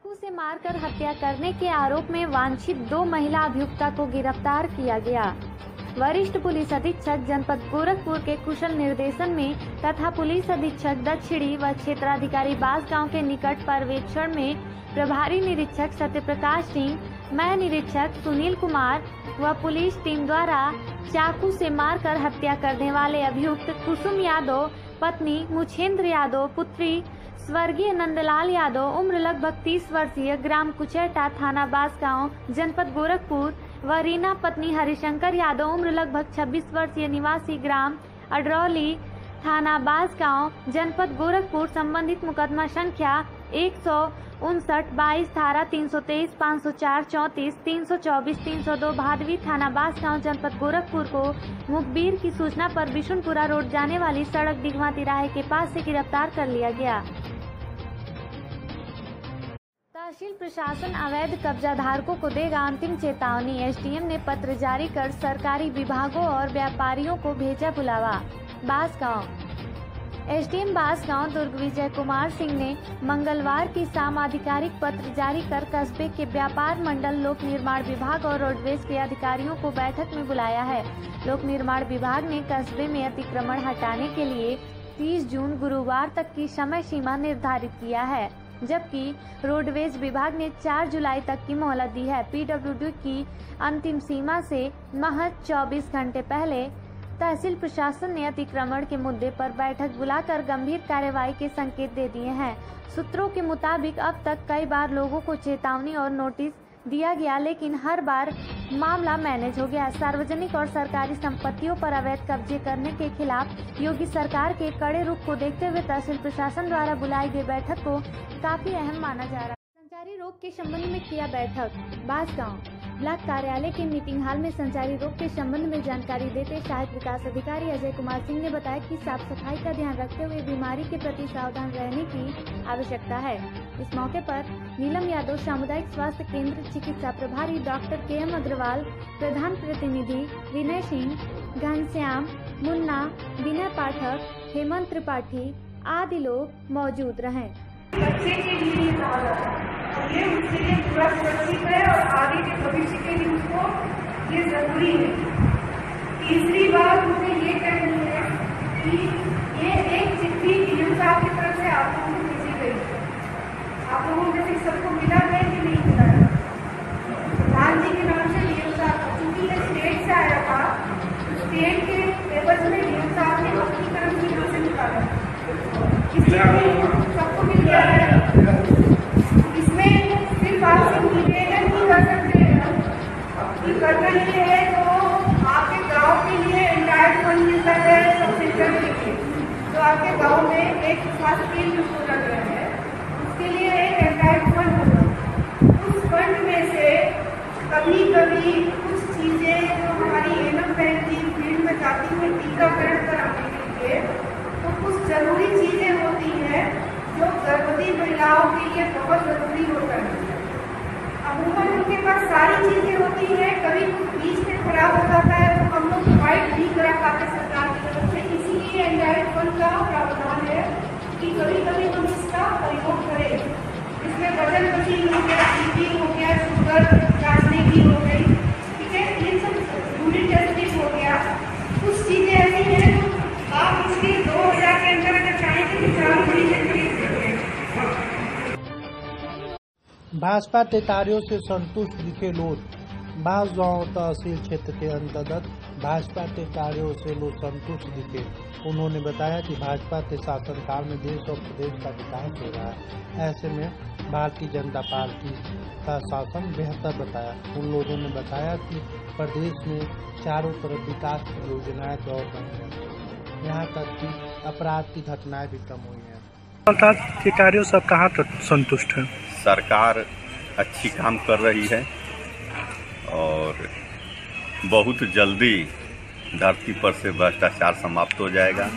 चाकू से मारकर हत्या करने के आरोप में वांछित 2 महिला अभियुक्ता को गिरफ्तार किया गया। वरिष्ठ पुलिस अधीक्षक जनपद गोरखपुर के कुशल निर्देशन में तथा पुलिस अधीक्षक दक्षिणी व क्षेत्राधिकारी बांसगांव के निकट पर्यवेक्षण में प्रभारी निरीक्षक सत्यप्रकाश सिंह, मय निरीक्षक सुनील कुमार व पुलिस टीम द्वारा चाकू से मारकर हत्या करने वाले अभियुक्त कुसुम यादव, पत्नी मुछेंद्र यादव, पुत्री स्वर्गीय नंदलाल यादव, उम्र लगभग 30 वर्षीय, ग्राम कुचेटा, थाना बांसगांव, जनपद गोरखपुर व रीना पत्नी हरिशंकर यादव, उम्र लगभग 26 वर्षीय, निवासी ग्राम अडरौली, थाना बांसगांव, जनपद गोरखपुर, संबंधित मुकदमा संख्या 159/22 धारा 323, 504, 34, 324, 302 भादवी, थाना बांसगांव, जनपद गोरखपुर को मुखबिर की सूचना पर बिशुनपुरा रोड जाने वाली सड़क दिगवा तिराहे के पास से गिरफ्तार कर लिया गया। तहसील प्रशासन अवैध कब्जा धारकों को देगा अंतिम चेतावनी। एसडीएम ने पत्र जारी कर सरकारी विभागों और व्यापारियों को भेजा बुलावा। बांसगांव एसडीएम बांसगांव दुर्ग विजय कुमार सिंह ने मंगलवार की शाम आधिकारिक पत्र जारी कर कस्बे के व्यापार मंडल, लोक निर्माण विभाग और रोडवेज के अधिकारियों को बैठक में बुलाया है। लोक निर्माण विभाग ने कस्बे में अतिक्रमण हटाने के लिए 30 जून गुरुवार तक की समय सीमा निर्धारित किया है, जबकि रोडवेज विभाग ने 4 जुलाई तक की मोहलत दी है। पीडब्ल्यूडी की अंतिम सीमा से महज 24 घंटे पहले तहसील प्रशासन ने अतिक्रमण के मुद्दे पर बैठक बुलाकर गंभीर कार्रवाई के संकेत दे दिए हैं। सूत्रों के मुताबिक अब तक कई बार लोगों को चेतावनी और नोटिस दिया गया, लेकिन हर बार मामला मैनेज हो गया। सार्वजनिक और सरकारी संपत्तियों पर अवैध कब्जे करने के खिलाफ योगी सरकार के कड़े रुख को देखते हुए तहसील प्रशासन द्वारा बुलाई गई बैठक को काफी अहम माना जा रहा है। संचारी रोग के संबंध में किया बैठक। बांसगांव ब्लॉक कार्यालय के मीटिंग हॉल में संचारी रोग के संबंध में जानकारी देते सहायक विकास अधिकारी अजय कुमार सिंह ने बताया कि साफ सफाई का ध्यान रखते हुए बीमारी के प्रति सावधान रहने की आवश्यकता है। इस मौके पर नीलम यादव, सामुदायिक स्वास्थ्य केंद्र चिकित्सा प्रभारी डॉक्टर KM अग्रवाल, प्रधान प्रतिनिधि विनय सिंह, घनश्याम, मुन्ना, विनय पाठक, हेमंत त्रिपाठी आदि लोग मौजूद रहे। बच्चे के लिए कहा जाता है, ये उसके लिए पूरा सुरक्षित है और आगे के भविष्य के लिए उसको ये जरूरी है। तीसरी बात मुझे ये कहनी है कि ये एक चिट्ठी डीएम साहब की तरफ से आप लोगों को भेजी गई है। आप लोगों में से सबको मिला है कि नहीं मिला है? प्रधान जी के नाम से डीएम साहब, चूंकि ये स्टेट से आया था, स्टेट के पेपर में डीएम साहब ने अपनी तरफ से यहाँ से निकाला, इसलिए सबको मिल गया है। इसमें सिर्फ आपसे निवेदन नहीं कर सकते हैं कि करना ये है तो आपके गांव के लिए एंटायर फंड मिलता है सब सेंटर के लिए, तो आपके गांव में एक स्वास्थ्य केंद्र को लग रहा है, उसके लिए एक एंटायर फंड होगा। उस फंड में से कभी कभी कुछ चीज़ें जो हमारी एनम बहन की फील्ड में जाती है टीकाकरण कराने के लिए, तो कुछ जरूरी चीज़ें होती हैं जो गर्भवती महिलाओं के लिए बहुत जरूरी होता है। अमूमन उनके पास सारी चीजें होती हैं, कभी कुछ बीच में खराब हो जाता है तो हम लोग प्रोवाइड नहीं करा पाते सरकार की तरफ से। इसीलिए एनडीआरएफ फंड का प्रावधान है कि कभी कभी हम इसका प्रयोग करें। इसमें वजन मशीन हो गया, BP हो गया, शुगर जांचने की हो गई, ठीक है, ये सब यूरिन टेस्टिंग हो गया। कुछ चीजें ऐसी हैं आप इसके 2000 के अंदर अगर चाहेंगे तो 4 महीने खरीद सकते हैं। भाजपा अधिकारियों से संतुष्ट दिखे लोग। बांसगांव तहसील क्षेत्र के अंतर्गत भाजपा अधिकारियों से लोग संतुष्ट दिखे। उन्होंने बताया कि भाजपा के शासनकाल में देश और प्रदेश का विकास हो रहा है। ऐसे में भारतीय जनता पार्टी का शासन बेहतर बताया। उन लोगों ने बताया कि प्रदेश में चारों तरफ विकास की योजनाएं दौड़ रही हैं, यहाँ तक कि अपराध की घटनाएं भी कम हुई हैं। अधिकारियों सब कहाँ तक संतुष्ट है? सरकार अच्छी काम कर रही है और बहुत जल्दी धरती पर से भ्रष्टाचार समाप्त हो जाएगा।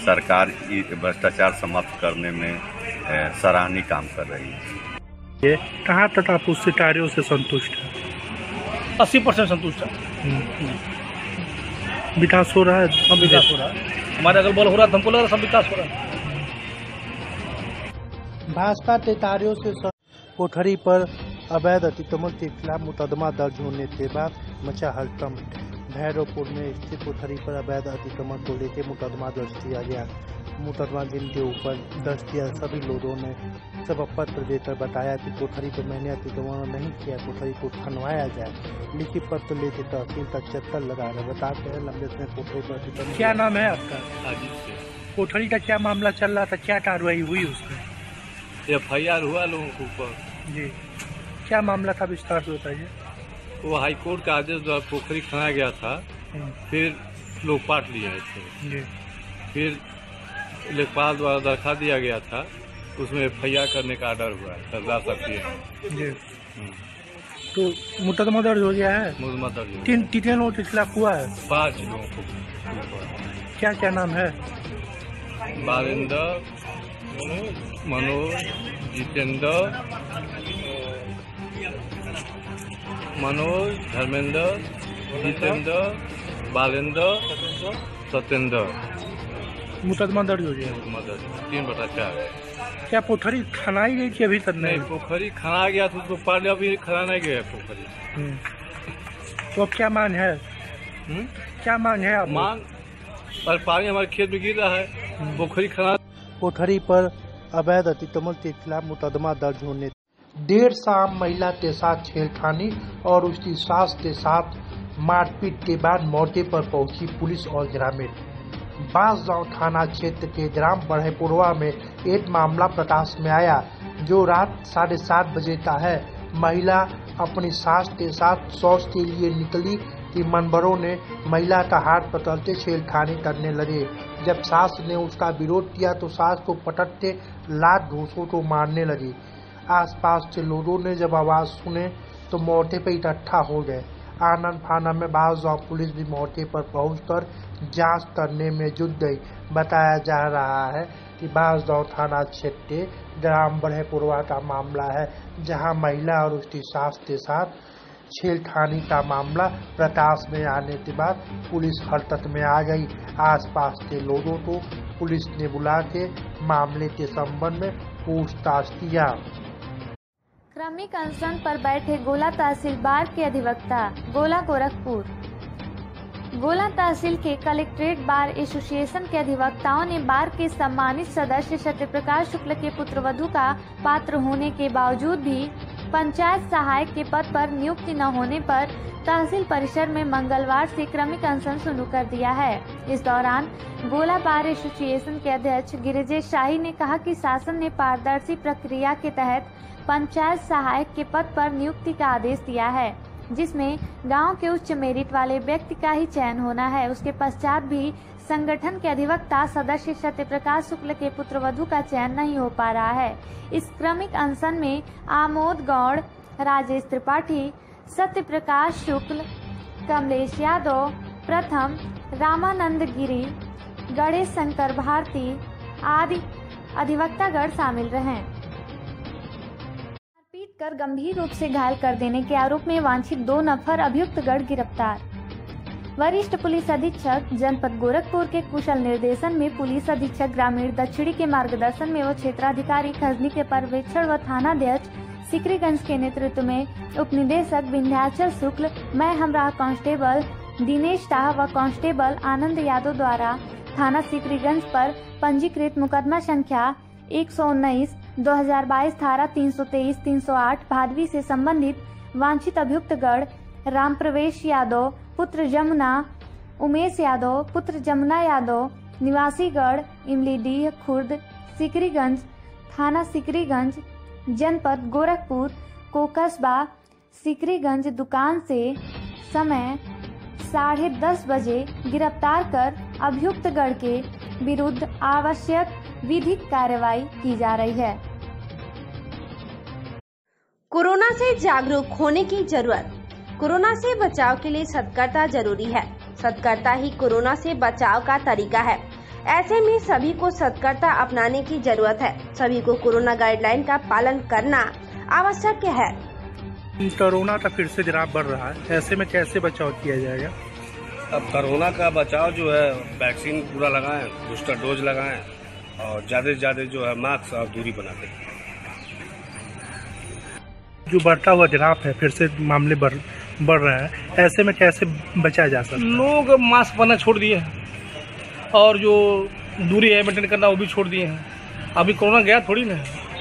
सरकार भ्रष्टाचार समाप्त करने में सराहनीय काम कर रही है। ये कहाँ तक आप उस कार्यों से संतुष्ट हैं? 80% संतुष्ट है। विकास हो रहा है? सब विकास हो रहा है, हमारे अगल बगल हो रहा है, हमको लग रहा है सब विकास हो रहा है। भाजपा अधिकारियों से कोठरी पर अवैध अतिक्रमण के खिलाफ मुकदमा दर्ज होने के बाद मचा हड़कंप। भैरवपुर में स्थित कोठरी पर अवैध अतिक्रमण को लेकर मुकदमा दर्ज किया गया। मुकदमा जिनके ऊपर दर्ज किया सभी लोगों ने सब पत्र देकर बताया कि कोठरी पर मैंने अतिक्रमण नहीं किया, कोठरी को खनवाया जाए। लिखित पत्र लेके तहसील का चक्कर लगा रहे। बताते हैं लंबे समय कोठरी पर अतिक्रमण। क्या नाम है आपका? कोठरी का क्या मामला चल रहा था, क्या कार्रवाई हुई उसमें? FIR हुआ लोगों के ऊपर जी, क्या मामला था विस्तार से बताइए। वो हाई कोर्ट का आदेश द्वारा पोखरी खना गया था, फिर लोग पाट लिए थे जी। फिर लेखपाल द्वारा दरखास्त दिया गया था, उसमें FIR करने का ऑर्डर हुआ है, सरदार साहब जी। तो मुकदमा दर्ज हो गया है। मुकदमा दर्ज कितने लोगों के खिलाफ हुआ है? 5 लोगों को। क्या क्या नाम है? बारिंदर, मनोज, जितेंद्र, धर्मेंद्र, जितेंद्र, बालेंद्र, सत्येंद्र। मुकदमा दर्ज हो गया। 3/4। क्या कोठरी खनाई गई थी अभी तक? नहीं, पोखरी खना गया था, उसको पार अभी खना नहीं गया पोखरी। तो अब क्या मांग है? क्या मांग है आप? मांग पर पानी हमारे खेत में गिर रहा है, पोखरी खना। कोठरी पर अवैध अतिक्रमण के खिलाफ मुकदमा दर्ज होने देर शाम महिला के साथ छेड़खानी और उसकी सास के साथ मारपीट के बाद मौके पर पहुंची पुलिस और ग्रामीण। बांसगांव थाना क्षेत्र के ग्राम बढ़ेपुरवा में एक मामला प्रकाश में आया जो रात 7:30 बजे का है। महिला अपनी सास के साथ शौच के लिए निकली कि मनबरों ने महिला का हाथ पकड़ते छेड़खानी करने लगे। जब सास ने उसका विरोध किया तो सास को पटकते लात घूंसों को मारने लगी। आसपास के लोगों ने जब आवाज सुने तो मौके पर इकट्ठा हो गए। आनंद फानन में बांसगांव पुलिस भी मौके पर पहुंचकर जांच करने में जुट गई। बताया जा रहा है कि बांसगांव थाना क्षेत्र ग्राम बढ़ेपुरवा का मामला है, जहां महिला और उसकी सास के साथ छेड़खानी का मामला प्रकाश में आने के बाद पुलिस हरकत में आ गई। आसपास के लोगों को पुलिस ने बुला के मामले के संबंध में पूछताछ किया। क्रमिक अनशन पर बैठे गोला तहसील बार के अधिवक्ता। गोला गोरखपुर। गोला तहसील के कलेक्ट्रेट बार एसोसिएशन के अधिवक्ताओं ने बार के सम्मानित सदस्य सत्यप्रकाश शुक्ल के पुत्रवधू का पात्र होने के बावजूद भी पंचायत सहायक के पद पर नियुक्ति न होने पर तहसील परिसर में मंगलवार से क्रमिक अनशन शुरू कर दिया है। इस दौरान गोला बार एसोसिएशन के अध्यक्ष गिरिजेश शाही ने कहा कि शासन ने पारदर्शी प्रक्रिया के तहत पंचायत सहायक के पद पर नियुक्ति का आदेश दिया है, जिसमें गांव के उच्च मेरिट वाले व्यक्ति का ही चयन होना है। उसके पश्चात भी संगठन के अधिवक्ता सदस्य सत्यप्रकाश शुक्ल के पुत्रवधू का चयन नहीं हो पा रहा है। इस क्रमिक अनशन में आमोद गौड़, राजेश त्रिपाठी, सत्यप्रकाश शुक्ल, कमलेश यादव, प्रथम, रामानंद गिरी, गणेश शंकर भारती आदि अधिवक्तागण शामिल रहे। मारपीट कर गंभीर रूप से घायल कर देने के आरोप में वांछित 2 नफर अभियुक्तगण गिरफ्तार। वरिष्ठ पुलिस अधीक्षक जनपद गोरखपुर के कुशल निर्देशन में पुलिस अधीक्षक ग्रामीण दक्षिणी के मार्गदर्शन में व क्षेत्राधिकारी खजनी के पर्यवेक्षण व थानाध्यक्ष सिकरीगंज के नेतृत्व में उप निदेशक विंध्याचल शुक्ल, मैं हमराह कांस्टेबल दिनेश शाह व कांस्टेबल आनंद यादव द्वारा थाना सिकरीगंज पर पंजीकृत मुकदमा संख्या 119/2022 धारा 323, 308 भादवी से संबंधित वांछित अभियुक्तगण राम प्रवेश यादव पुत्र जमुना, उमेश यादव पुत्र जमुना यादव, निवासीगढ़ इमलीडीह खुर्द, सिकरीगंज थाना सिकरीगंज जनपद गोरखपुर को कस्बा सिकरीगंज दुकान से समय 10:30 बजे गिरफ्तार कर अभियुक्तगण के विरुद्ध आवश्यक विधिक कार्रवाई की जा रही है। कोरोना से जागरूक होने की जरूरत। कोरोना से बचाव के लिए सतर्कता जरूरी है। सतर्कता ही कोरोना से बचाव का तरीका है। ऐसे में सभी को सतर्कता अपनाने की जरूरत है। सभी को कोरोना गाइडलाइन का पालन करना आवश्यक है। कोरोना का फिर से गिराव बढ़ रहा है, ऐसे में कैसे बचाव किया जाएगा? अब कोरोना का बचाव जो है वैक्सीन पूरा लगाएं, बूस्टर डोज लगाएं और ज़्यादा से ज़्यादा जो है मास्क और दूरी बनाते हैं। जो बढ़ता हुआ ग्राफ है, फिर से मामले बढ़ रहे हैं, ऐसे में कैसे बचा जा सकता है? लोग मास्क पहनना छोड़ दिए हैं और जो दूरी है मेंटेन करना वो भी छोड़ दिए हैं। अभी कोरोना गया थोड़ी ना,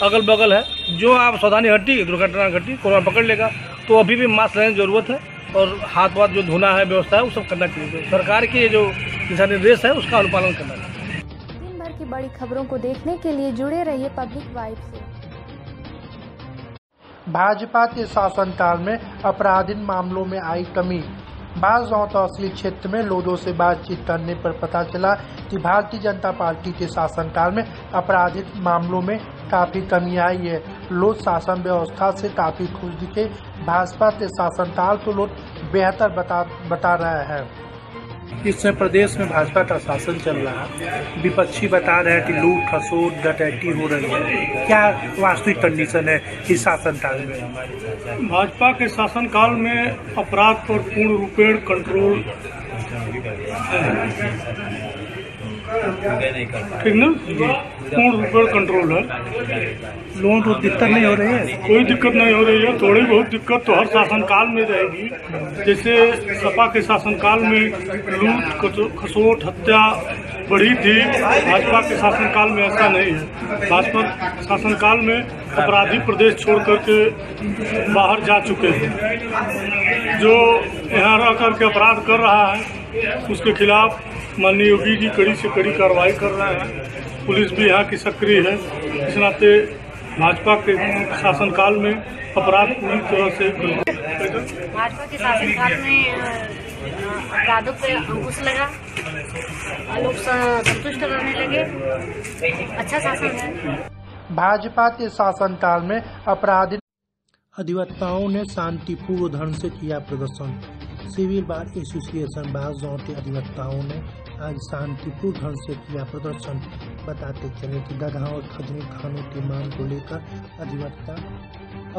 अगल बगल है, जो आप सावधानी हटी दुर्घटना घटी कोरोना पकड़ लेगा। तो अभी भी मास्क लेने की जरूरत है और हाथ वाथ जो धोना है व्यवस्था है वो सब करना चाहिए। सरकार की जो दिशा निर्देश है उसका अनुपालन करना चाहिए। दिन भर की बड़ी खबरों को देखने के लिए जुड़े रहिए पब्लिक वाइब से। भाजपा के शासनकाल में आपराधिक मामलों में आई कमी। बांसगांव तहसील क्षेत्र में लोगों से बातचीत करने पर पता चला कि भारतीय जनता पार्टी के शासनकाल में आपराधिक मामलों में काफी कमी आई है। लोग शासन व्यवस्था से काफी खुश दिखे। भाजपा के शासनकाल को लोग बेहतर बता रहे हैं। इस समय प्रदेश में भाजपा का शासन चल रहा है, विपक्षी बता रहे हैं कि लूट खसोट डकैती हो रही है। क्या वास्तविक कंडीशन है इस शासनकाल में? भाजपा के शासनकाल में अपराध पर पूर्ण रूपेण कंट्रोल, ठीक ना, पूर्ण रूपेण कंट्रोल है। लोगों को दिक्कत नहीं हो रही है? कोई दिक्कत नहीं हो रही है। थोड़ी बहुत दिक्कत तो हर शासनकाल में रहेगी। जैसे सपा के शासनकाल में लूट खसोट हत्या बढ़ी थी, भाजपा के शासनकाल में ऐसा नहीं है। भाजपा शासनकाल में अपराधी प्रदेश छोड़ करके बाहर जा चुके हैं। जो यहाँ रह करके अपराध कर रहा है उसके खिलाफ माननीय योगी जी कड़ी से कड़ी कार्रवाई कर रहे हैं। पुलिस भी यहाँ की सक्रिय है। इस नाते भाजपा के शासनकाल में अपराध पूरी तरह से भाजपा के शासनकाल में अपराधों पे अंकुश लगा, लोग संतुष्ट रहने लगे। अच्छा शासन है। भाजपा के शासनकाल में आपराधिक अधिवक्ताओं ने शांतिपूर्ण ढंग से किया प्रदर्शन। सिविल बार एसोसिएशन बांसगांव के अधिवक्ताओं ने आज शांतिपूर्ण ढंग से किया प्रदर्शन। बताते चले कि गधा और खजनी खानों की मांग को लेकर अधिवक्ता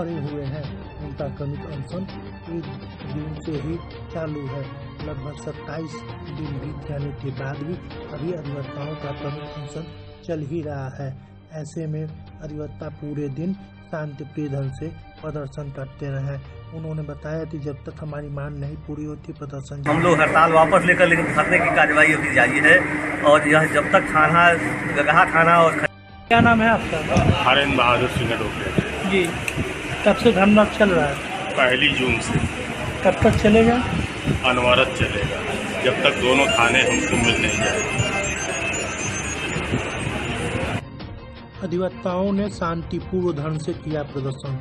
अड़े हुए हैं। उनका क्रमिक अनशन एक दिन से ही चालू है। लगभग 27 दिन बीत जाने के बाद भी अभी अधिवक्ताओं का क्रमिक अनशन चल ही रहा है। ऐसे में अधिवक्ता पूरे दिन शांतिप्रिय ढंग से प्रदर्शन करते रहे। उन्होंने बताया कि जब तक हमारी मांग नहीं पूरी होती प्रदर्शन हम लोग हड़ताल वापस लेकर लेकिन धरने की कार्रवाई अभी जारी है। और यह जब तक थाना गगहा थाना और क्या नाम है आपका? हरेंद्र बहादुर सिंह डोकरे जी। कब से धरना चल रहा है? 1 जून से। कब तक चलेगा? अनवरत चलेगा जब तक दोनों थाने हमको मिल नहीं जाए। अधिवक्ताओं ने शांतिपूर्ण ढंग से किया प्रदर्शन।